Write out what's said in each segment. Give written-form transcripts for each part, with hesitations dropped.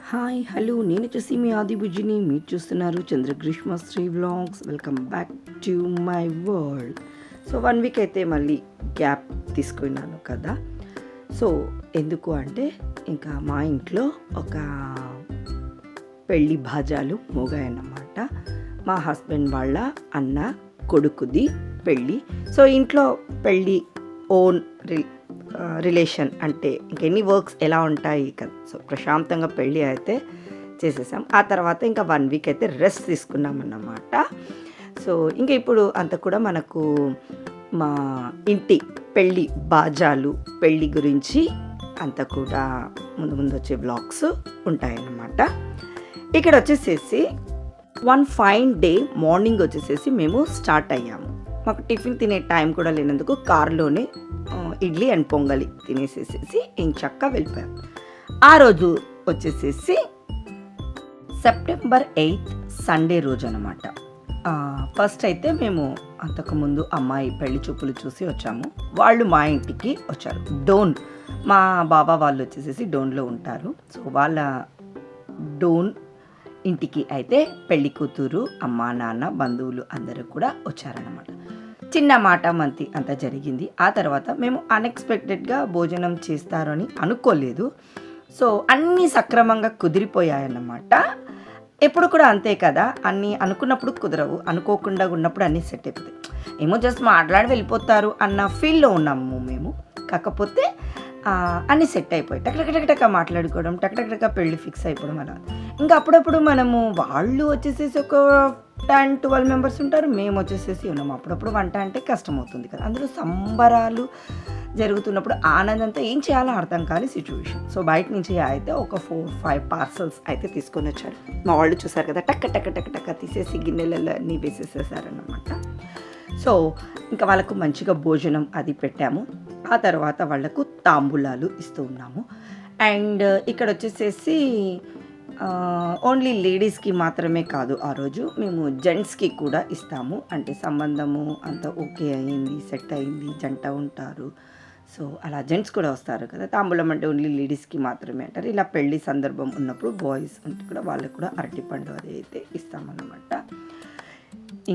Hi hello నేను వచ్చేసి మీ ఆదిబుజ్జిని మీరు చూస్తున్నారు Chandragreeshma Sri vlogs. Welcome back to my world. So 1 week అయితే మళ్ళీ గ్యాప్ తీసుకున్నాను కదా. సో ఎందుకు అంటే ఇంకా మా ఇంట్లో ఒక పెళ్ళి భాజాలు మోగాయన్నమాట. మా హస్బెండ్ వాళ్ళ అన్న కొడుకుది పెళ్ళి. సో ఇంట్లో పెళ్ళి ఓన్ రిలేషన్ అంటే ఇంకెన్ని వర్క్స్ ఎలా ఉంటాయి కదా. సో ప్రశాంతంగా పెళ్ళి అయితే చేసేసాం. ఆ తర్వాత ఇంకా 1 వీక్ అయితే రెస్ట్ తీసుకున్నాం అన్నమాట. సో ఇంకా ఇప్పుడు అంత కూడా మనకు మా ఇంటి పెళ్ళి బాజాలు పెళ్ళి గురించి అంత కూడా ముందు ముందు వచ్చే బ్లాగ్స్ ఉంటాయన్నమాట. ఇక్కడ వచ్చేసేసి 1 ఫైన్ డే మార్నింగ్ వచ్చేసేసి మేము స్టార్ట్ అయ్యాము. మాకు టిఫిన్ తినే టైం కూడా లేనందుకు కారులోనే ఇడ్లీ అండ్ పొంగలి తినేసేసి చక్కగా వెళ్ళిపోయాం. ఆ రోజు వచ్చేసేసి సెప్టెంబర్ 8 సండే రోజు అనమాట. ఫస్ట్ అయితే మేము అంతకుముందు అమ్మాయి పెళ్లి చూపులు చూసి వచ్చాము. వాళ్ళు మా ఇంటికి వచ్చారు. డోన్ మా బాబా వాళ్ళు వచ్చేసేసి డోన్లో ఉంటారు. సో వాళ్ళ డోన్ ఇంటికి అయితే పెళ్లి కూతురు అమ్మ నాన్న బంధువులు అందరూ కూడా వచ్చారన్నమాట. చిన్న మాట మంతి అంతా జరిగింది. ఆ తర్వాత మేము అన్ఎక్స్పెక్టెడ్గా భోజనం చేస్తారని అనుకోలేదు. సో అన్నీ సక్రమంగా కుదిరిపోయాయన్నమాట. ఎప్పుడు కూడా అంతే కదా, అన్నీ అనుకున్నప్పుడు కుదరవు, అనుకోకుండా ఉన్నప్పుడు అన్నీ సెట్ అయిపోతాయి. ఏమో జస్ట్ మాట్లాడి వెళ్ళిపోతారు అన్న ఫీల్లో ఉన్నాము మేము. కాకపోతే అన్నీ సెట్ అయిపోయి టక్ మాట్లాడుకోవడం, టక్ పెళ్ళి ఫిక్స్ అయిపోవడం అలా. ఇంకా అప్పుడప్పుడు మనము వాళ్ళు వచ్చేసేసి ఒక 10-12 మెంబర్స్ ఉంటారు, మేము వచ్చేసేసి ఉన్నాము. అప్పుడప్పుడు వంట అంటే కష్టం అవుతుంది కదా. అందులో సంబరాలు జరుగుతున్నప్పుడు ఆనందంతో ఏం చేయాలో అర్థం కాని సిచ్యువేషన్. సో బయట నుంచి అయితే ఒక 4-5 పార్సల్స్ అయితే తీసుకొని వచ్చారు. మా వాళ్ళు చూసారు కదా, టక్ తీసేసి గిన్నెలలో అన్నీ వేసేసేసారన్నమాట. సో ఇంకా వాళ్ళకు మంచిగా భోజనం అది పెట్టాము. ఆ తర్వాత వాళ్ళకు తాంబూలాలు ఇస్తూ ఉన్నాము. అండ్ ఇక్కడ వచ్చేసేసి ఓన్లీ లేడీస్కి మాత్రమే కాదు, ఆ రోజు మేము జెంట్స్కి కూడా ఇస్తాము. అంటే సంబంధము అంతా ఓకే అయింది, సెట్ అయింది, జంట ఉంటారు. సో అలా జెంట్స్ కూడా వస్తారు కదా. తాంబూలం అంటే ఓన్లీ లేడీస్కి మాత్రమే అంటారు. ఇలా పెళ్ళి సందర్భం ఉన్నప్పుడు బాయ్స్ ఉంటే కూడా వాళ్ళకు కూడా అరటిపండు అది అయితే ఇస్తామన్నమాట.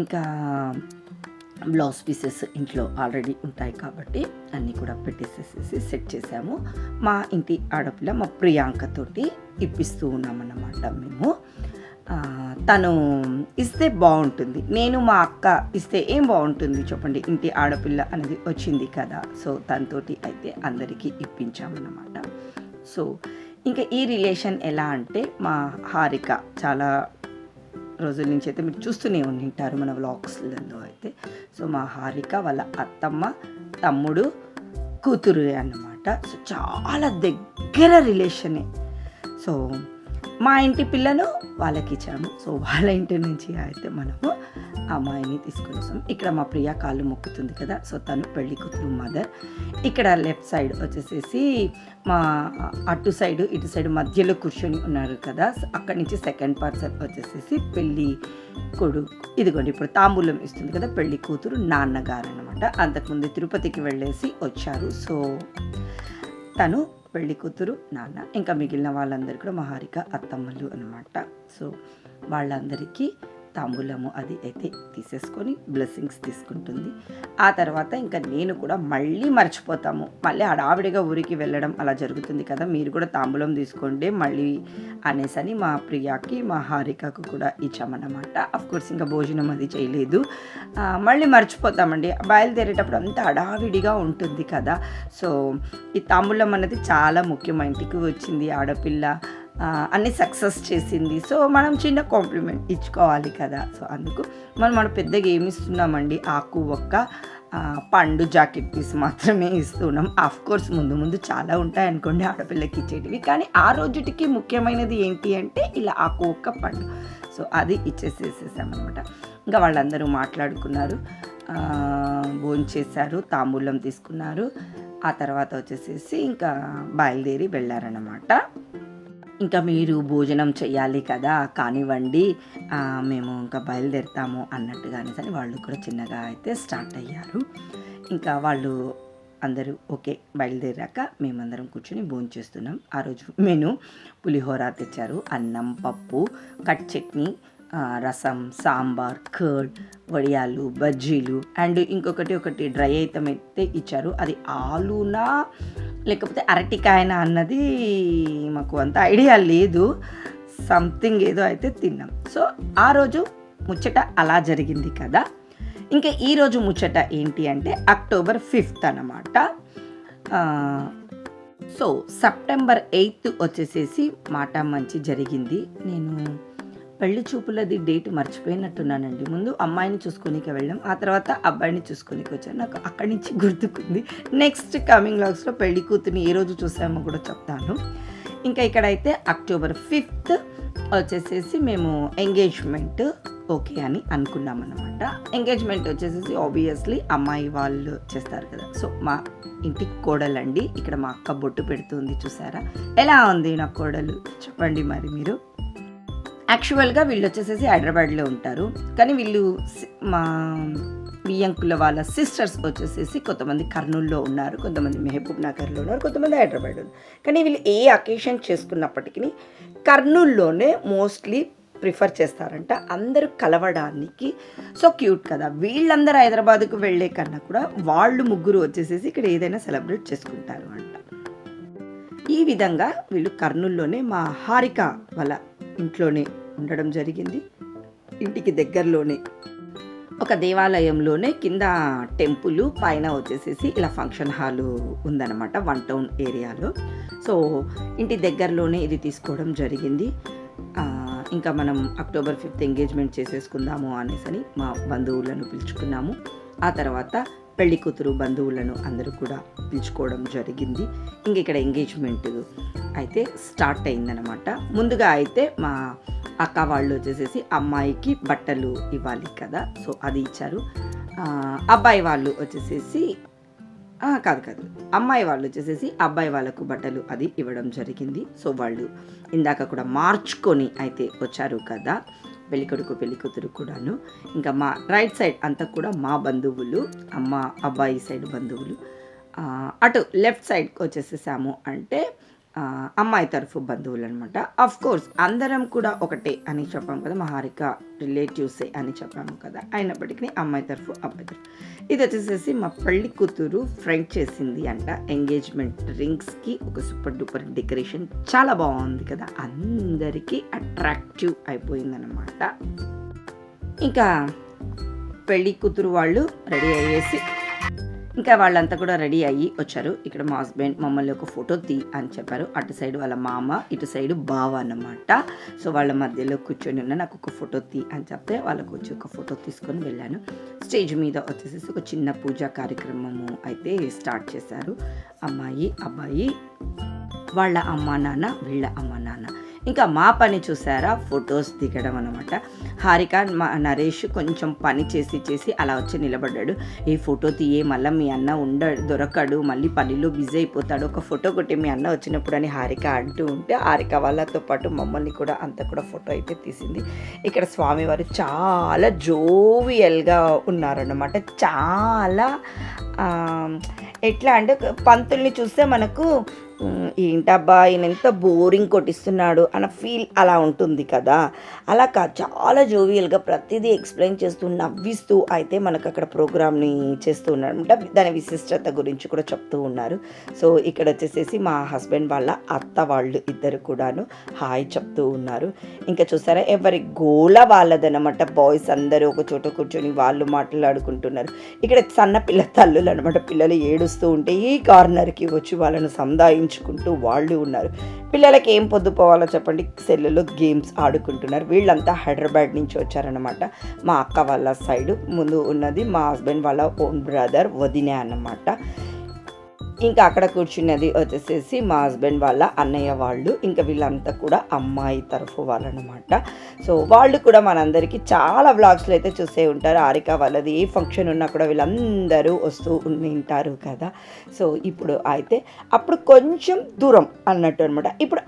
ఇంకా బ్లౌజ్ పీసెస్ ఇంట్లో ఆల్రెడీ ఉంటాయి కాబట్టి అన్నీ కూడా పెట్టేసేసి సెట్ చేసాము. మా ఇంటి ఆడపిల్ల మా ప్రియాంకతోటి ఇప్పిస్తూ ఉన్నామన్నమాట మేము. తను ఇస్తే బాగుంటుంది, నేను మా అక్క ఇస్తే ఏం బాగుంటుంది చెప్పండి, ఇంటి ఆడపిల్ల అనేది వచ్చింది కదా. సో తనతోటి అయితే అందరికీ ఇప్పించామన్నమాట. సో ఇంకా ఈ రిలేషన్ ఎలా అంటే మా హారిక చాలా రోజుల నుంచి అయితే మీరు చూస్తూనే ఉంటారు మన వ్లాగ్స్లలో అయితే. సో మా హారిక వాళ్ళ అత్తమ్మ తమ్ముడు కూతురు అన్నమాట. సో చాలా దగ్గర రిలేషనే. సో మా ఇంటి పిల్లను వాళ్ళకి ఇచ్చాము. సో వాళ్ళ ఇంటి నుంచి అయితే మనము అమ్మాయిని తీసుకొని వస్తాం. ఇక్కడ మా ప్రియ కాళ్ళు మొక్కుతుంది కదా. సో తను పెళ్లి కూతురు మదర్. ఇక్కడ లెఫ్ట్ సైడ్ వచ్చేసేసి మా అటు సైడు ఇటు సైడ్ మధ్యలో కూర్చొని ఉన్నారు కదా. అక్కడి నుంచి సెకండ్ పర్సన్ వచ్చేసేసి పెళ్ళి కొడుకు. ఇదిగోండి ఇప్పుడు తాంబూలం ఇస్తుంది కదా పెళ్లి కూతురు నాన్నగారు అనమాట. అంతకుముందు తిరుపతికి వెళ్ళేసి వచ్చారు. సో తను పెళ్లి కూతురు నాన్న, ఇంకా మిగిలిన వాళ్ళందరూ కూడా మా హారిక అత్తమ్మలు అనమాట. సో వాళ్ళందరికీ తాంబూలము అది అయితే తీసేసుకొని బ్లెస్సింగ్స్ తీసుకుంటుంది. ఆ తర్వాత ఇంకా నేను కూడా మళ్ళీ మర్చిపోతాము, మళ్ళీ హడావిడిగా ఊరికి వెళ్ళడం అలా జరుగుతుంది కదా. మీరు కూడా తాంబూలం తీసుకోండి మళ్ళీ అనేసని మా ప్రియాకి మా హారికకు కూడా ఇచ్చామన్నమాట. అఫ్కోర్స్ ఇంకా భోజనం అది చేయలేదు, మళ్ళీ మర్చిపోతామండి. బయలుదేరేటప్పుడు అంతా హడావిడిగా ఉంటుంది కదా. సో ఈ తాంబూలం అనేది చాలా ముఖ్యం. మా ఇంటికి వచ్చింది ఆడపిల్ల, అన్నీ సక్సెస్ చేసింది. సో మనం చిన్న కాంప్లిమెంట్ ఇచ్చుకోవాలి కదా. సో అందుకు మనం పెద్దగా ఏమి ఇస్తున్నామండి, ఆకు ఒక్క పండు జాకెట్ పీస్ మాత్రమే ఇస్తున్నాం. ఆఫ్కోర్స్ ముందు చాలా ఉంటాయి అనుకోండి ఆడపిల్లకి ఇచ్చేటివి, కానీ ఆ రోజుటికి ముఖ్యమైనది ఏంటి అంటే ఇలా ఆకు ఒక్క పండు. సో అది ఇచ్చేసేసేసామన్నమాట. ఇంకా వాళ్ళందరూ మాట్లాడుకున్నారు, భోంచేశారు, తాంబూలం తీసుకున్నారు. ఆ తర్వాత వచ్చేసేసి ఇంకా బయలుదేరి వెళ్ళారన్నమాట. ఇంకా మీరు భోజనం చేయాలి కదా, కానివ్వండి మేము ఇంకా బయలుదేరుతాము అన్నట్టుగానే సరే వాళ్ళు కూడా చిన్నగా అయితే స్టార్ట్ అయ్యారు. ఇంకా వాళ్ళు అందరూ ఓకే బయలుదేరాక మేమందరం కూర్చొని భోంచేస్తున్నాం. ఆ రోజు మెను పులిహోర తెచ్చారు, అన్నం, పప్పు, కట్ చట్నీ, రసం, సాంబార్, కర్డ్, వడియాలు, బజ్జీలు అండ్ ఒకటి డ్రై ఐటమ్ అయితే ఇచ్చారు. అది ఆలూనా లేకపోతే అరటికాయనా అన్నది మాకు అంత ఐడియా లేదు. సంథింగ్ ఏదో అయితే తిన్నాం. సో ఆ రోజు ముచ్చట అలా జరిగింది కదా. ఇంకా ఈరోజు ముచ్చట ఏంటి అంటే అక్టోబర్ 5th అన్నమాట. సో సెప్టెంబర్ 8th వచ్చేసేసి మాట మంచి జరిగింది. నేను పెళ్లి చూపులది డేట్ మర్చిపోయినట్టున్నానండి. ముందు అమ్మాయిని చూసుకొనికి వెళ్ళాం, ఆ తర్వాత అబ్బాయిని చూసుకొనికి వచ్చాను. నాకు అక్కడి నుంచి గుర్తుకుంది. నెక్స్ట్ కమింగ్ లాగ్స్లో పెళ్లి కూతురిని ఏ రోజు చూసామో కూడా చెప్తాను. ఇంకా ఇక్కడైతే అక్టోబర్ 5th వచ్చేసేసి మేము ఎంగేజ్మెంట్ ఓకే అని అనుకున్నాం అన్నమాట. ఎంగేజ్మెంట్ వచ్చేసేసి ఆబ్వియస్లీ అమ్మాయి వాళ్ళు చేస్తారు కదా. సో మా ఇంటికి కోడలండి. ఇక్కడ మా అక్క బొట్టు పెడుతుంది, చూసారా ఎలా ఉంది నా కోడలు, చెప్పండి మరి మీరు. యాక్చువల్గా వీళ్ళు వచ్చేసేసి హైదరాబాద్లో ఉంటారు, కానీ వీళ్ళు మా వియ్యంకుల వాళ్ళ సిస్టర్స్ వచ్చేసేసి కొంతమంది కర్నూలులో ఉన్నారు, కొంతమంది మహబూబ్ నగర్లో ఉన్నారు, కొంతమంది హైదరాబాద్లో ఉన్నారు. కానీ వీళ్ళు ఏ అకేషన్ చేసుకున్నప్పటికీ కర్నూలులోనే మోస్ట్లీ ప్రిఫర్ చేస్తారంట అందరూ కలవడానికి. సో క్యూట్ కదా. వీళ్ళందరూ హైదరాబాద్కు వెళ్ళే కన్నా కూడా వాళ్ళు ముగ్గురు వచ్చేసేసి ఇక్కడ ఏదైనా సెలబ్రేట్ చేసుకుంటారు అంట. ఈ విధంగా వీళ్ళు కర్నూలులోనే మా హారిక వాళ్ళ ఇంట్లోనే ఉండడం జరిగింది. ఇంటికి దగ్గరలోనే ఒక దేవాలయంలోనే కింద టెంపుల్, పైన వచ్చేసేసి ఇలా ఫంక్షన్ హాలు ఉందన్నమాట 1 టౌన్ ఏరియాలో. సో ఇంటి దగ్గరలోనే ఇది తీసుకోవడం జరిగింది. ఇంకా మనం అక్టోబర్ 5th ఎంగేజ్మెంట్ చేసేసుకుందాము అనేసి మా బంధువులను పిలుచుకున్నాము. ఆ తర్వాత పెళ్లి కూతురు బంధువులను అందరూ కూడా పిలుచుకోవడం జరిగింది. ఇంక ఇక్కడ ఎంగేజ్మెంట్ అయితే స్టార్ట్ అయిందనమాట. ముందుగా అయితే మా అక్క వాళ్ళు వచ్చేసేసి అమ్మాయికి బట్టలు ఇవ్వాలి కదా, సో అది ఇచ్చారు. అబ్బాయి వాళ్ళు వచ్చేసేసి కాదు అమ్మాయి వాళ్ళు వచ్చేసేసి అబ్బాయి వాళ్ళకు బట్టలు అది ఇవ్వడం జరిగింది. సో వాళ్ళు ఇందాక కూడా మార్చుకొని అయితే వచ్చారు కదా పెళ్ళికొడుకు పెళ్ళికూతురు కూడాను. ఇంకా మా రైట్ సైడ్ అంతా కూడా మా బంధువులు, అబ్బాయి సైడ్ బంధువులు. అటు లెఫ్ట్ సైడ్కి వచ్చేసేసాము అంటే అమ్మాయి తరఫు బంధువులు అనమాట. అఫ్ కోర్స్ అందరం కూడా ఒకటే అని చెప్పాము కదా, మా హారిక రిలేటివ్సే అని చెప్పాము కదా. అయినప్పటికీ అమ్మాయి తరఫు అబ్బాయి తరఫు. ఇది వచ్చేసేసి మా పెళ్లి కూతురు ఫ్రెండ్ చేసింది అంట. ఎంగేజ్మెంట్ రింగ్స్కి ఒక సూపర్ డూపర్ డెకరేషన్ చాలా బాగుంది కదా, అందరికీ అట్రాక్టివ్ అయిపోయిందనమాట. ఇంకా పెళ్లి కూతురు వాళ్ళు రెడీ అయ్యేసి ఇంకా వాళ్ళంతా కూడా రెడీ అయ్యి వచ్చారు. ఇక్కడ మా హస్బెండ్ మమ్మల్ని ఒక ఫోటో అని చెప్పారు. అటు సైడ్ వాళ్ళ మామ, ఇటు సైడ్ బావ అన్నమాట. సో వాళ్ళ మధ్యలో కూర్చొని ఉన్న నాకు ఒక ఫోటో అని చెప్తే వాళ్ళకు వచ్చి ఒక ఫోటో తీసుకొని వెళ్ళాను. స్టేజ్ మీద వచ్చేసేసి ఒక చిన్న పూజా కార్యక్రమము అయితే స్టార్ట్ చేశారు. అమ్మాయి, అబ్బాయి, వాళ్ళ అమ్మా నాన్న, వీళ్ళ అమ్మా నాన్న. ఇంకా మా పని చూసారా, ఫొటోస్ దిగడం అనమాట. హారిక మా నరేష్ కొంచెం పని చేసి అలా వచ్చి నిలబడ్డాడు. ఈ ఫోటో తీయే, మళ్ళీ మీ అన్న దొరకడు, మళ్ళీ పనిలో బిజీ అయిపోతాడు, ఒక ఫోటో కొట్టి మీ అన్న వచ్చినప్పుడు అని హారిక అంటూ ఉంటే హారిక వాళ్ళతో పాటు మమ్మల్ని కూడా అంతా కూడా ఫోటో అయితే తీసింది. ఇక్కడ స్వామివారు చాలా జోవియల్గా ఉన్నారన్నమాట. చాలా ఎట్లా అంటే పంతుల్ని చూస్తే మనకు ఏంటబ్బా ఈయన ఎంత బోరింగ్ కొట్టిస్తున్నాడు అన్న ఫీల్ అలా ఉంటుంది కదా. అలా చాలా జోవియల్గా ప్రతిదీ ఎక్స్ప్లెయిన్ చేస్తూ నవ్విస్తూ అయితే మనకు అక్కడ ప్రోగ్రామ్ని చేస్తూ ఉన్నారు అనమాట. దాని విశిష్టత గురించి కూడా చెప్తూ ఉన్నారు. సో ఇక్కడ వచ్చేసేసి మా హస్బెండ్ వాళ్ళ అత్త వాళ్ళు ఇద్దరు కూడాను హాయ్ చెప్తూ ఉన్నారు. ఇంకా చూసారా ఎవరి గోల వాళ్ళదనమాట. బాయ్స్ అందరూ ఒక చోట కూర్చొని వాళ్ళు మాట్లాడుకుంటున్నారు. ఇక్కడ సన్న పిల్ల తల్లులు అనమాట. పిల్లలు ఏడుస్తూ ఉంటే ఈ కార్నర్కి వచ్చి వాళ్ళను సందాయించుకుంటూ వాళ్ళు ఉన్నారు. పిల్లలకి ఏం పొద్దుపోవాలో చెప్పండి, సెల్లులో గేమ్స్ ఆడుకుంటున్నారు. వీళ్ళంతా హైదరాబాద్ నుంచి వచ్చారనమాట. మా అక్క వాళ్ళ సైడు ముందు ఉన్నది మా హస్బెండ్ వాళ్ళ ఓన్ బ్రదర్ వదినే అన్నమాట. ఇంకా అక్కడ కూర్చున్నది వచ్చేసేసి మా హస్బెండ్ వాళ్ళ అన్నయ్య వాళ్ళు. ఇంకా వీళ్ళంతా కూడా అమ్మాయి తరఫు వాళ్ళు అనమాట. సో వాళ్ళు కూడా మనందరికీ చాలా వ్లాగ్స్లో అయితే చూసే ఉంటారు. హారిక వాళ్ళది ఏ ఫంక్షన్ ఉన్నా కూడా వీళ్ళందరూ వస్తూ ఉంటారు కదా. సో ఇప్పుడు అయితే అప్పుడు కొంచెం దూరం అన్నట్టు అనమాట. ఇప్పుడు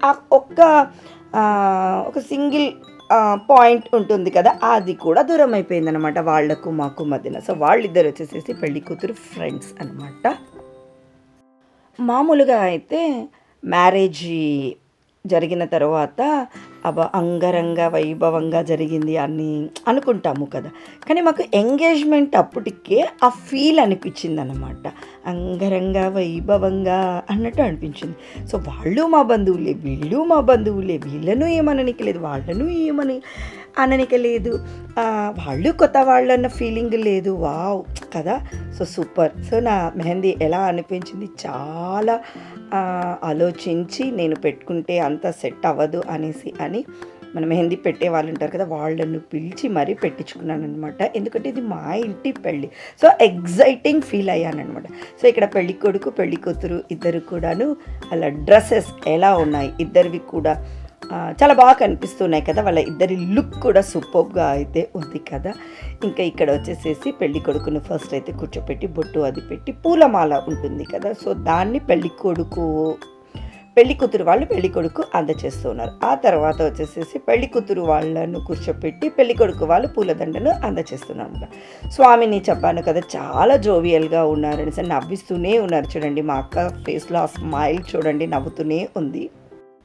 ఒక సింగిల్ పాయింట్ ఉంటుంది కదా, అది కూడా దూరం అయిపోయింది అనమాట వాళ్ళకు మాకు మధ్యన. సో వాళ్ళిద్దరు వచ్చేసేసి పెళ్లి కూతురు ఫ్రెండ్స్ అనమాట. మామూలుగా అయితే మ్యారేజ్ జరిగిన తర్వాత అంగరంగ వైభవంగా జరిగింది అని అనుకుంటాము కదా, కానీ మాకు ఎంగేజ్మెంట్ అప్పటికే ఆ ఫీల్ అనిపించింది అన్నమాట. అంగరంగ వైభవంగా అన్నట్టు అనిపించింది. సో వాళ్ళు మా బంధువులే, వీళ్ళు మా బంధువులే, వీళ్ళను ఏమననికి లేదు, వాళ్ళను అననికి లేదు, వాళ్ళు కొత్త వాళ్ళన్న ఫీలింగ్ లేదు. వావ్ కదా. So super. సో నా మెహందీ ఎలా అనిపించింది, చాలా ఆలోచించి నేను పెట్టుకుంటే అంత సెట్ అవ్వదు అని మన మెహందీ పెట్టే వాళ్ళు ఉంటారు కదా, వాళ్ళను పిలిచి మరీ పెట్టించుకున్నాను అనమాట. ఎందుకంటే ఇది మా ఇంటి పెళ్ళి. సో ఎగ్జైటింగ్ ఫీల్ అయ్యానమాట. సో ఇక్కడ పెళ్ళి కొడుకు పెళ్ళి కూతురు ఇద్దరు కూడాను అలా డ్రెస్సెస్ ఎలా ఉన్నాయి, ఇద్దరివి కూడా చాలా బాగా కనిపిస్తున్నాయి కదా. వాళ్ళ ఇద్దరి లుక్ కూడా సూపర్గా అయితే ఉంది కదా. ఇంకా ఇక్కడ వచ్చేసేసి పెళ్ళి కొడుకును ఫస్ట్ అయితే కూర్చోపెట్టి బొట్టు అది పెట్టి పూలమాల ఉంటుంది కదా, సో దాన్ని పెళ్ళి కూతురు వాళ్ళు పెళ్ళి కొడుకు అందచేస్తున్నారు. ఆ తర్వాత వచ్చేసేసి పెళ్ళి కూతురు వాళ్ళను కూర్చోపెట్టి పెళ్ళి కొడుకు వాళ్ళు పూలదండను అందచేస్తున్నారు. స్వామిని చెప్పాను కదా, చాలా జోవియల్గా ఉన్నారని సార్ నవ్విస్తూనే ఉన్నారు. చూడండి మా అక్క ఫేస్లో ఆ స్మైల్ చూడండి, నవ్వుతూనే ఉంది.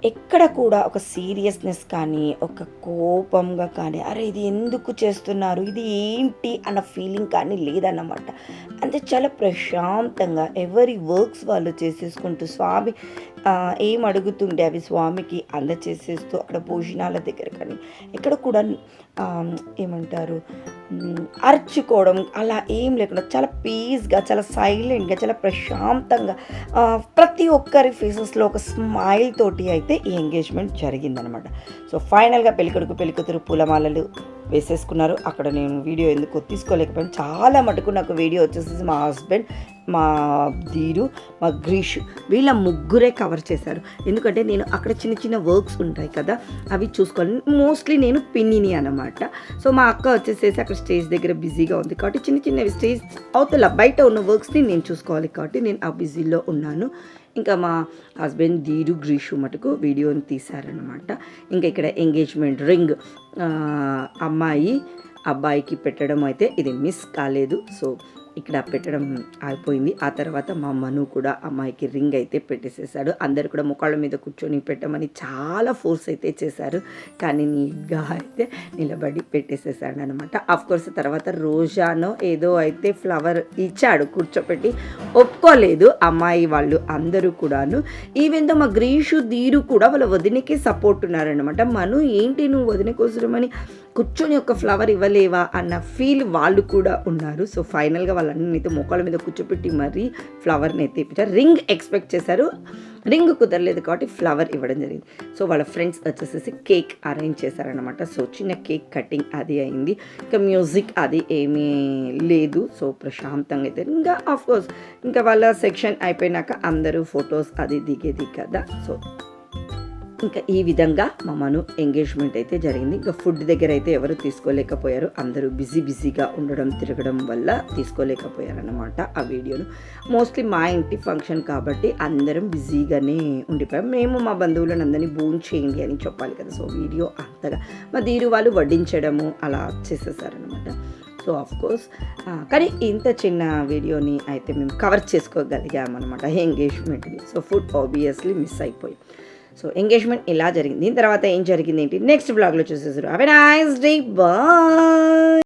ఎక్కడ కూడా ఒక సీరియస్నెస్ కానీ ఒక కోపంగా కానీ అరే ఇది ఎందుకు చేస్తున్నారు, ఇది ఏంటి అన్న ఫీలింగ్ కానీ లేదన్నమాట. అంటే చాలా ప్రశాంతంగా ఎవరి వర్క్స్ వాళ్ళు చేసేసుకుంటూ స్వామి ఏం అడుగుతుండే అవి స్వామికి అందచేసేస్తూ అక్కడ భోజనాల దగ్గర కానీ ఎక్కడ కూడా ఏమంటారు అర్చుకోవడం అలా ఏం లేకుండా చాలా పీస్గా, చాలా సైలెంట్గా, చాలా ప్రశాంతంగా ప్రతి ఒక్కరి ఫేసెస్లో ఒక స్మైల్ తోటి అయితే ఈ ఎంగేజ్మెంట్ జరిగిందనమాట. సో ఫైనల్గా పెళ్ళికొడుకు పెళ్ళికూతురు పూలమాలలు వేసేసుకున్నారు. అక్కడ నేను వీడియో ఎందుకో తీసుకోలేకపోయాను. చాలా మటుకు నాకు వీడియో వచ్చేసి మా హస్బెండ్, మా ధీరు, మా గ్రీషు వీళ్ళ ముగ్గురే కవర్ చేశారు. ఎందుకంటే నేను అక్కడ చిన్న చిన్న వర్క్స్ ఉంటాయి కదా, అవి చూసుకోవాలి. మోస్ట్లీ నేను పిన్నిని అన్నమాట. సో మా అక్క వచ్చేసేసి అక్కడ స్టేజ్ దగ్గర బిజీగా ఉంది కాబట్టి చిన్న చిన్నవి స్టేజ్ అవతల బయట ఉన్న వర్క్స్ని నేను చూసుకోవాలి కాబట్టి నేను ఆ బిజీలో ఉన్నాను. ఇంకా మా హస్బెండ్ ధీరు గ్రీషు మటుకు వీడియోని తీశారనమాట. ఇంకా ఇక్కడ ఎంగేజ్మెంట్ రింగ్ అబ్బాయికి పెట్టడం అయితే ఇది మిస్ కాలేదు. సో ఇక్కడ పెట్టడం అయిపోయింది. ఆ తర్వాత మా మను కూడా అమ్మాయికి రింగ్ అయితే పెట్టేసేసాడు. అందరు కూడా ముఖాళ్ళ మీద కూర్చొని పెట్టమని చాలా ఫోర్స్ అయితే చేశారు, కానీ నీట్గా అయితే నిలబడి పెట్టేసేసాడు అనమాట. ఆఫ్కోర్స్ తర్వాత రోజానో ఏదో అయితే ఫ్లవర్ ఇచ్చాడు కూర్చోపెట్టి, ఒప్పుకోలేదు అమ్మాయి వాళ్ళు అందరూ కూడాను. ఈవెన్ దో మా గ్రీషు ధీరు కూడా వాళ్ళ వదినకి సపోర్ట్ ఉన్నారనమాట. మను ఏంటి నువ్వు వదిన కోసమని కూర్చొని ఒక ఫ్లవర్ ఇవ్వలేవా అన్న ఫీల్ వాళ్ళు కూడా ఉన్నారు. సో ఫైనల్గా వాళ్ళన్నితో మోకాళ్ళ మీద కూర్చోపెట్టి మరీ ఫ్లవర్ని అయితే ఇప్పించారు. రింగ్ ఎక్స్పెక్ట్ చేశారు, రింగ్ కుదరలేదు కాబట్టి ఫ్లవర్ ఇవ్వడం జరిగింది. సో వాళ్ళ ఫ్రెండ్స్ వచ్చేసేసి కేక్ అరేంజ్ చేశారనమాట. సో చిన్న కేక్ కటింగ్ అది అయింది. ఇంకా మ్యూజిక్ అది ఏమీ లేదు. సో ప్రశాంతంగా అయితే ఇంకా ఆఫ్కోర్స్ ఇంకా వాళ్ళ సెక్షన్ అయిపోయినాక అందరూ ఫొటోస్ అది దిగేది కదా. సో ఇంకా ఈ విధంగా మా మను ఎంగేజ్మెంట్ అయితే జరిగింది. ఇంకా ఫుడ్ దగ్గర అయితే ఎవరు తీసుకోలేకపోయారు, అందరూ బిజీగా ఉండడం తిరగడం వల్ల తీసుకోలేకపోయారన్నమాట ఆ వీడియోను. మోస్ట్లీ మా ఇంటి ఫంక్షన్ కాబట్టి అందరం బిజీగానే ఉండిపోయాం. మేము మా బంధువులను అందరినీ భోజనం చేయండి అని చెప్పాలి కదా. సో వీడియో అంతగా మా ధీరు వాళ్ళు వడ్డించడము అలా చేసేసారనమాట. సో ఆఫ్కోర్స్ కానీ ఇంత చిన్న వీడియోని అయితే మేము కవర్ చేసుకోగలిగామన్నమాట ఎంగేజ్మెంట్ని. సో ఫుడ్ ఆబ్వియస్లీ మిస్ అయిపోయి. సో ఎంగేజ్మెంట్ ఇలా జరిగింది. దీని తర్వాత ఏం జరిగింది ఏంటి నెక్స్ట్ బ్లాగ్లో చూసేసారు. Have a nice day, bye.